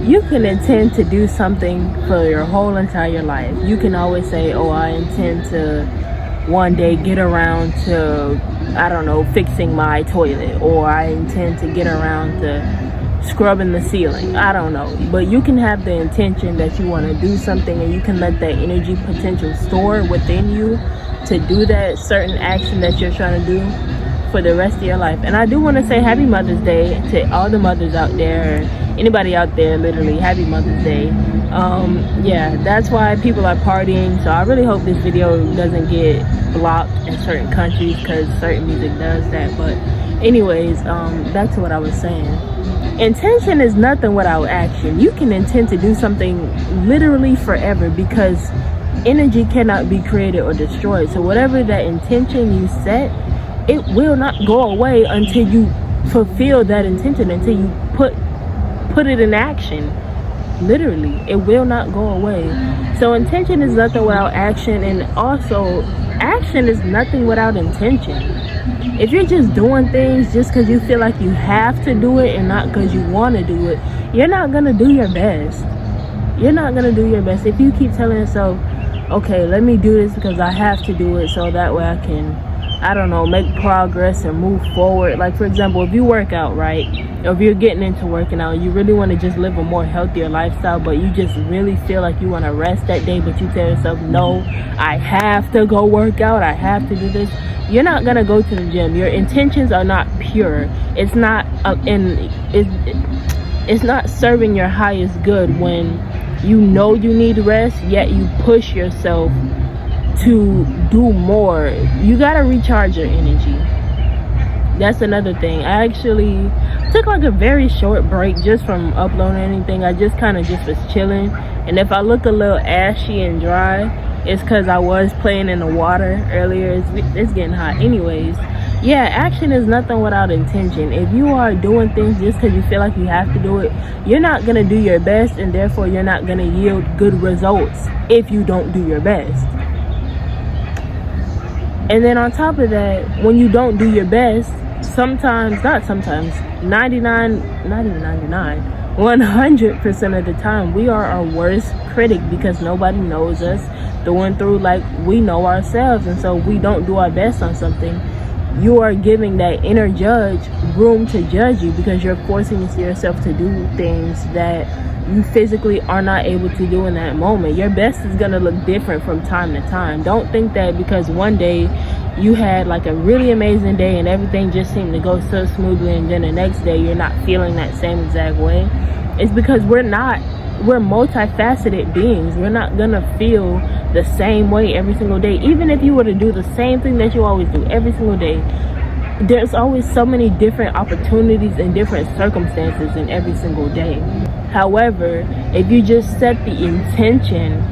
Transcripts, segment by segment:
you can intend to do something for your whole entire life. You can always say, oh, I intend to one day get around to, I don't know, fixing my toilet, or I intend to get around to scrubbing the ceiling. I don't know. But you can have the intention that you want to do something, and you can let that energy potential store within you to do that certain action that you're trying to do for the rest of your life. And I do want to say happy Mother's Day to all the mothers out there, anybody out there, literally happy Mother's Day. Yeah, that's why people are partying. So I really hope this video doesn't get blocked in certain countries, because certain music does that. But anyways, back to what I was saying. Intention is nothing without action. You can intend to do something literally forever, because energy cannot be created or destroyed. So whatever that intention you set, it will not go away until you fulfill that intention, until you put it in action. Literally, it will not go away. So intention is nothing without action, and also action is nothing without intention. If you're just doing things just because you feel like you have to do it and not because you want to do it, you're not gonna do your best. You're not gonna do your best. If you keep telling yourself, okay, let me do this because I have to do it so that way I can, I don't know, make progress or move forward. Like, for example, if you work out, right, or if you're getting into working out, you really want to just live a more healthier lifestyle, but you just really feel like you want to rest that day, but you tell yourself, no, I have to go work out, I have to do this. You're not going to go to the gym. Your intentions are not pure. It's not it's not serving your highest good when you know you need rest, yet you push yourself to do more. You gotta recharge your energy. That's another thing. I actually took like a very short break just from uploading anything. I just kind of just was chilling, and if I look a little ashy and dry, it's because I was playing in the water earlier. It's getting hot. Anyways, yeah, action is nothing without intention. If you are doing things just because you feel like you have to do it, you're not gonna do your best, and therefore you're not gonna yield good results if you don't do your best. And then on top of that, when you don't do your best, 100% of the time, we are our worst critic, because nobody knows us through and through like we know ourselves. And so we don't do our best on something, you are giving that inner judge room to judge you, because you're forcing yourself to do things that you physically are not able to do in that moment. Your best is going to look different from time to time. Don't think that because one day you had like a really amazing day and everything just seemed to go so smoothly, and then the next day you're not feeling that same exact way. It's because we're multifaceted beings. We're not gonna feel the same way every single day. Even if you were to do the same thing that you always do every single day, there's always so many different opportunities and different circumstances in every single day. However, if you just set the intention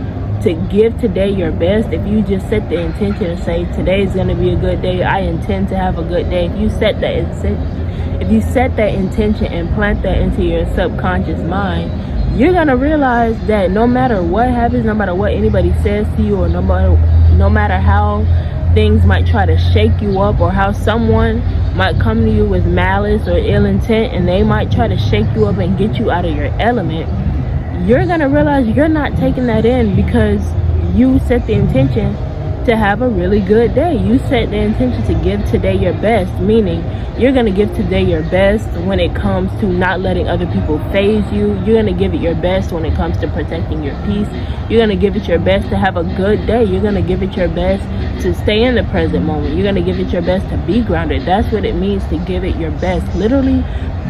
to give today your best, if you just set the intention to say today is going to be a good day, I intend to have a good day, if you set that intention and plant that into your subconscious mind, you're going to realize that no matter what happens, no matter what anybody says to you, or no matter how things might try to shake you up, or how someone might come to you with malice or ill intent and they might try to shake you up and get you out of your element, you're gonna realize you're not taking that in, because you set the intention to have a really good day. You set the intention to give today your best, meaning you're gonna give today your best when it comes to not letting other people phase you. You're gonna give it your best when it comes to protecting your peace. You're gonna give it your best to have a good day. You're gonna give it your best to stay in the present moment. You're gonna give it your best to be grounded. That's what it means to give it your best. Literally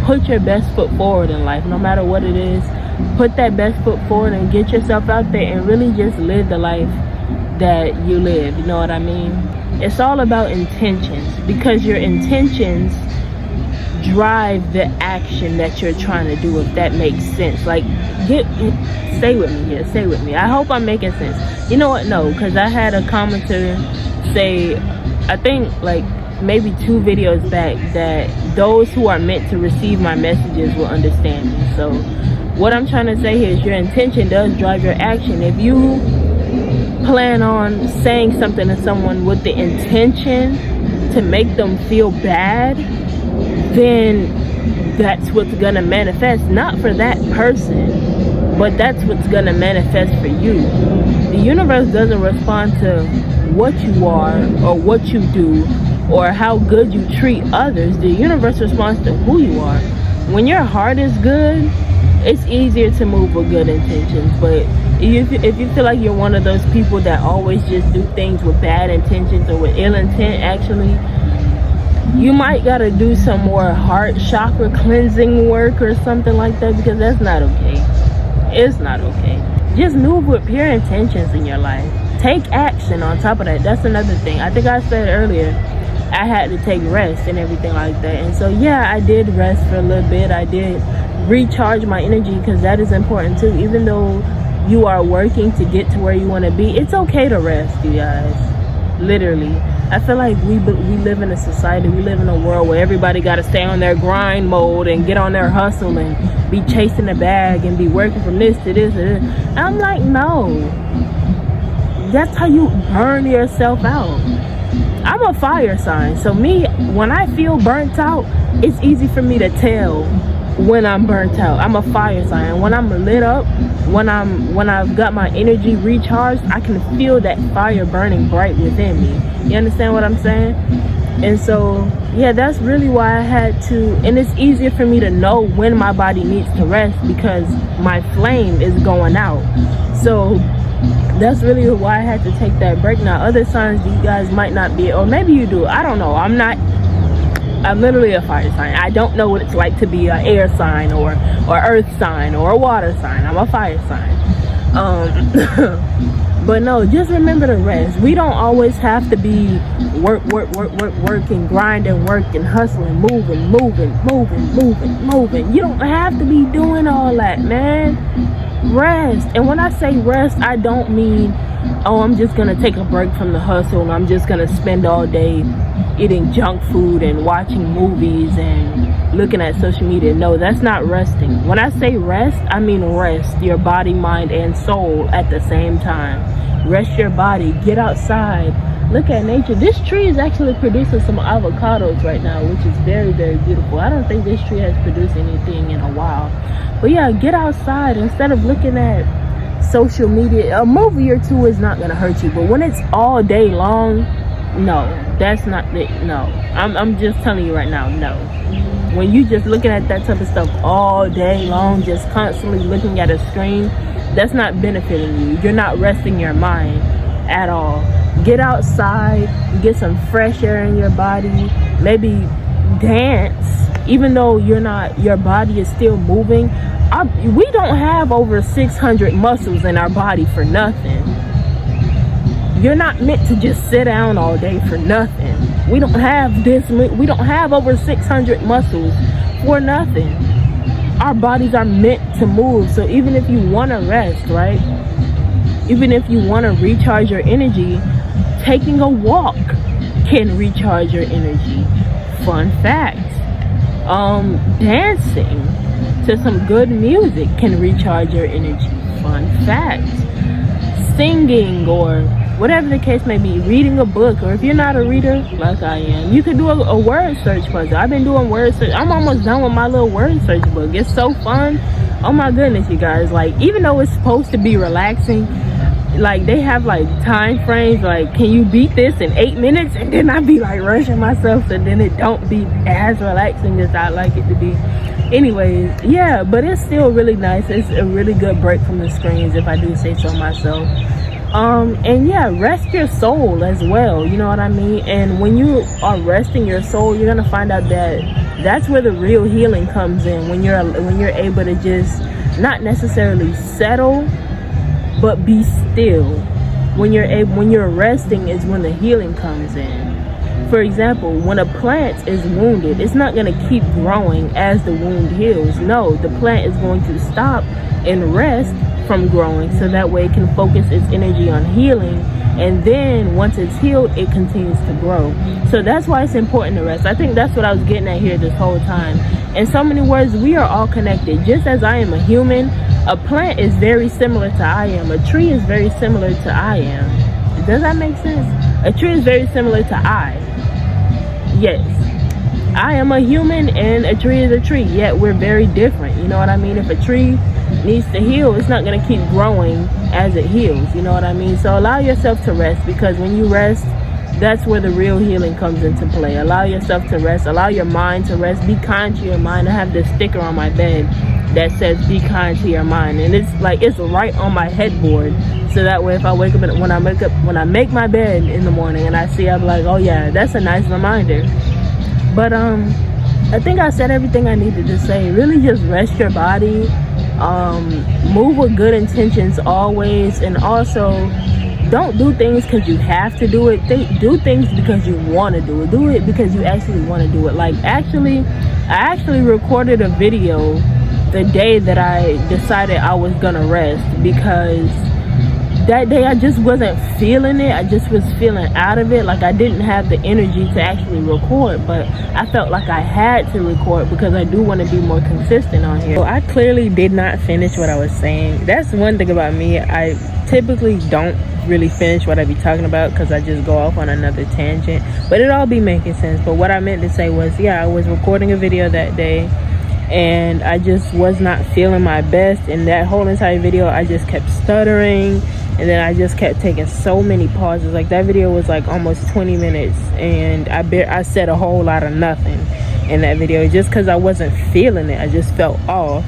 put your best foot forward in life, no matter what it is. Put that best foot forward and get yourself out there and really just live the life that you live. You know what I mean? It's all about intentions, because your intentions drive the action that you're trying to do, if that makes sense. Like, stay with me here, stay with me. I hope I'm making sense. You know what? No, because I had a commenter say, I think like maybe 2 videos back, that those who are meant to receive my messages will understand me. So what I'm trying to say here is your intention does drive your action. If you plan on saying something to someone with the intention to make them feel bad, then that's what's gonna manifest, not for that person, but that's what's gonna manifest for you. The universe doesn't respond to what you are or what you do or how good you treat others. The universe responds to who you are. When your heart is good, it's easier to move with good intentions. But if you feel like you're one of those people that always just do things with bad intentions or with ill intent, actually, you might gotta do some more heart chakra cleansing work or something like that, because that's not okay. It's not okay. Just move with pure intentions in your life. Take action on top of that. That's another thing. I think I said earlier, I had to take rest and everything like that. And so, yeah, I did rest for a little bit. I did recharge my energy, because that is important too. Even though you are working to get to where you want to be, it's okay to rest, you guys. Literally. I feel like we live in a society, we live in a world where everybody got to stay on their grind mode and get on their hustle and be chasing the bag and be working from this to this to this. And I'm like, no. That's how you burn yourself out. I'm a fire sign, so me, when I feel burnt out, it's easy for me to tell when I'm burnt out. I'm a fire sign. When I'm lit up, when I've got my energy recharged, I can feel that fire burning bright within me. You understand what I'm saying? And so, yeah, that's really why I had to, and it's easier for me to know when my body needs to rest, because my flame is going out. So that's really why I had to take that break. Now, other signs you guys might not be, or maybe you do, I don't know. I'm literally a fire sign. I don't know what it's like to be an air sign or earth sign or a water sign. I'm a fire sign. But no, just remember to rest. We don't always have to be working, grinding, working, hustling, moving. You don't have to be doing all that, man. Rest. And when I say rest, I don't mean, oh, I'm just gonna take a break from the hustle and I'm just gonna spend all day eating junk food and watching movies and looking at social media. No, that's not resting. When I say rest, I mean rest your body, mind, and soul at the same time. Rest your body. Get outside. Look at nature. This tree is actually producing some avocados right now, which is very, very beautiful. I don't think this tree has produced anything in a while. But yeah, get outside instead of looking at social media. A movie or two is not going to hurt you. But when it's all day long, no, that's not the, no. I'm just telling you right now, no. When you just looking at that type of stuff all day long, just constantly looking at a screen, that's not benefiting you. You're not resting your mind at all. Get outside, get some fresh air in your body, maybe dance, even though your body is still moving. We don't have over 600 muscles in our body for nothing. You're not meant to just sit down all day for nothing. We don't have over 600 muscles for nothing. Our bodies are meant to move. So even if you want to rest, right? Even if you want to recharge your energy, taking a walk can recharge your energy. Fun fact. Dancing to some good music can recharge your energy. Fun fact. Singing or whatever the case may be, reading a book, or if you're not a reader like I am, you can do a word search puzzle. I've been doing word search. I'm almost done with my little word search book. It's so fun. Oh my goodness, you guys. Like, even though it's supposed to be relaxing, like they have like time frames, like, can you beat this in 8 minutes? And then I'd be like rushing myself, so then it don't be as relaxing as I like it to be. Anyways, yeah, but it's still really nice. It's a really good break from the screens, if I do say so myself. And yeah, rest your soul as well, you know what I mean? And when you are resting your soul, you're gonna find out that that's where the real healing comes in. When you're able to just not necessarily settle, but be still. When you're resting is when the healing comes in. For example, when a plant is wounded, it's not going to keep growing as the wound heals. No, the plant is going to stop and rest from growing, so that way it can focus its energy on healing, and then once it's healed, it continues to grow. So that's why it's important to rest. I think that's what I was getting at here this whole time. In so many words, we are all connected. Just as I am a human, a plant is very similar to I am. A tree is very similar to I am. Does that make sense? A tree is very similar to I. Yes. I am a human and a tree is a tree, yet we're very different. You know what I mean? If a tree needs to heal, it's not going to keep growing as it heals. You know what I mean? So allow yourself to rest, because when you rest, that's where the real healing comes into play. Allow yourself to rest. Allow your mind to rest. Be kind to your mind. I have this sticker on my bed that says be kind to your mind, and it's like it's right on my headboard, so that way if I wake up when I make my bed in the morning and I see, I'm like, oh yeah, that's a nice reminder. But I think I said everything I needed to say. Really just rest your body, move with good intentions always, and also don't do things because you have to do it. Do things because you want to do it. Do it because you actually want to do it. Like I actually recorded a video the day that I decided I was gonna rest, because that day I just wasn't feeling it. I just was feeling out of it. Like I didn't have the energy to actually record, but I felt like I had to record because I do want to be more consistent on here. So I clearly did not finish what I was saying. That's one thing about me. I typically don't really finish what I be talking about because I just go off on another tangent, but it all be making sense. But what I meant to say was, yeah, I was recording a video that day and I just was not feeling my best. In that whole entire video, I just kept stuttering, and then I just kept taking so many pauses. Like that video was like almost 20 minutes and I said a whole lot of nothing in that video just because I wasn't feeling it. I just felt off.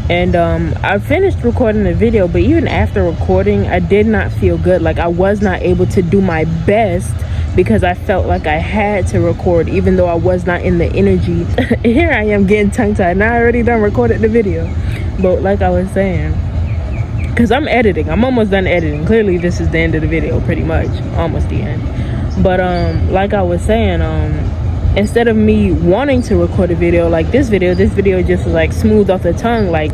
And I finished recording the video, but even after recording, I did not feel good. Like I was not able to do my best because I felt like I had to record even though I was not in the energy. Here I am getting tongue-tied. Now I already done recorded the video. But like I was saying, because I'm editing, I'm almost done editing. Clearly this is the end of the video, pretty much. Almost the end. But like I was saying, instead of me wanting to record a video like this video just was like smooth off the tongue, like,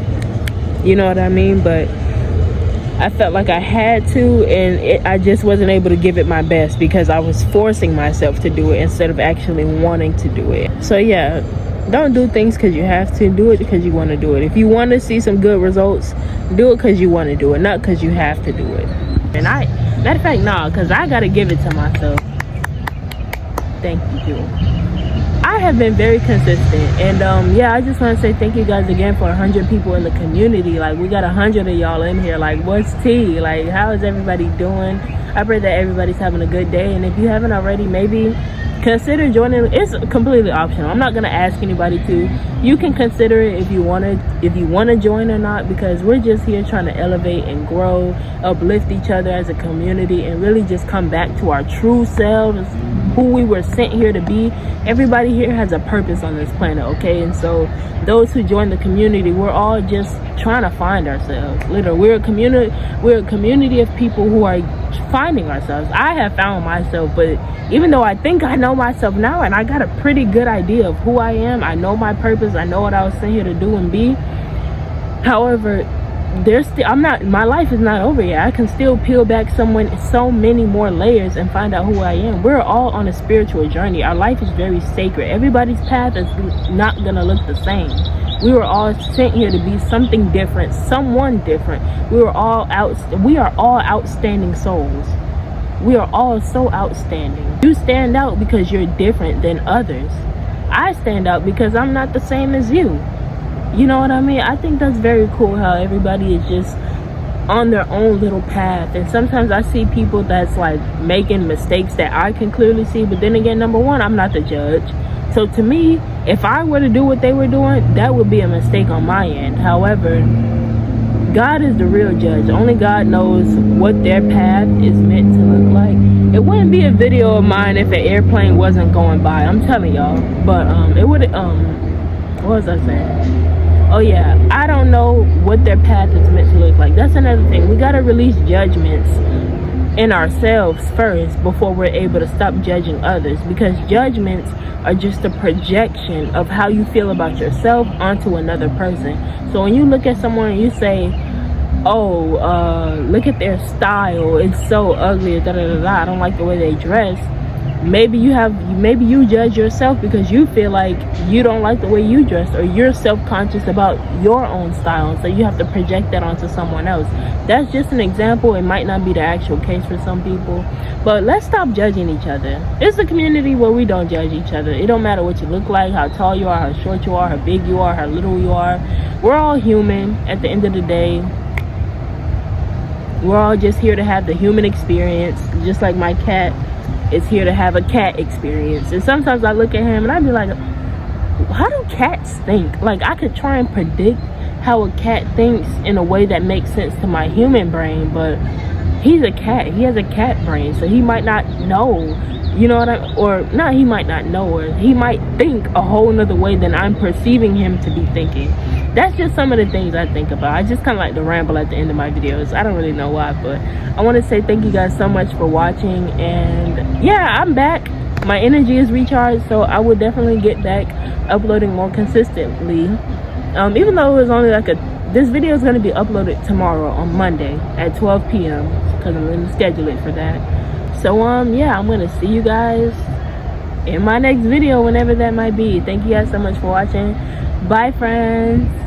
you know what I mean? But I felt like I had to, and I just wasn't able to give it my best because I was forcing myself to do it instead of actually wanting to do it. So yeah, don't do things because you have to. Do it because you want to do it. If you want to see some good results, do it because you want to do it, not because you have to do it. And matter of fact, nah, because I gotta give it to myself. Thank you, Jewel. I have been very consistent, and yeah, I just want to say thank you guys again for 100 people in the community. Like, we got 100 of y'all in here. Like, what's tea? Like, how is everybody doing? I pray that everybody's having a good day, and if you haven't already, maybe consider joining. It's completely optional. I'm not gonna ask anybody to. You can consider it if you want to join or not, because we're just here trying to elevate and grow, uplift each other as a community, and really just come back to our true selves, who we were sent here to be. Everybody here has a purpose on this planet, okay? And so those who join the community, we're all just trying to find ourselves. Literally, we're a community of people who are finding ourselves. I have found myself, but even though I think I know myself now and I got a pretty good idea of who I am, I know my purpose, I know what I was sent here to do and be. However, my life is not over yet. I can still peel back so many more layers and find out who I am. We're all on a spiritual journey. Our life is very sacred. Everybody's path is not gonna look the same. We were all sent here to be something different, someone different. We are all outstanding souls. We are all so outstanding. You stand out because you're different than others. I stand out because I'm not the same as you. You know what I mean? I think that's very cool how everybody is just on their own little path. And sometimes I see people that's like making mistakes that I can clearly see. But then again, number one, I'm not the judge. So to me, if I were to do what they were doing, that would be a mistake on my end. However, God is the real judge. Only God knows what their path is meant to look like. It wouldn't be a video of mine if an airplane wasn't going by. I'm telling y'all. But it would. What was I saying? Oh yeah, I don't know what their path is meant to look like. That's another thing. We gotta release judgments in ourselves first before we're able to stop judging others, because judgments are just a projection of how you feel about yourself onto another person. So when you look at someone and you say, oh, look at their style, it's so ugly, I don't like the way they dress, maybe you judge yourself because you feel like you don't like the way you dress, or you're self-conscious about your own style, so you have to project that onto someone else. That's just an example. It might not be the actual case for some people, but let's stop judging each other. It's a community where we don't judge each other. It don't matter what you look like, how tall you are, how short you are, how big you are, how little you are. We're all human at the end of the day. We're all just here to have the human experience, just like my cat is here to have a cat experience. And sometimes I look at him and I be like, how do cats think? Like, I could try and predict how a cat thinks in a way that makes sense to my human brain, but he's a cat. He has a cat brain, so he might not know, you know what or not, he might not know, or he might think a whole nother way than I'm perceiving him to be thinking. That's just some of the things I think about. I just kind of like to ramble at the end of my videos. I don't really know why, but I want to say thank you guys so much for watching. And yeah, I'm back. My energy is recharged, so I will definitely get back uploading more consistently. Even though it was only like this video is going to be uploaded tomorrow on Monday at 12 p.m. because I'm going to schedule it for that. So yeah, I'm going to see you guys in my next video, whenever that might be. Thank you guys so much for watching. Bye, friends.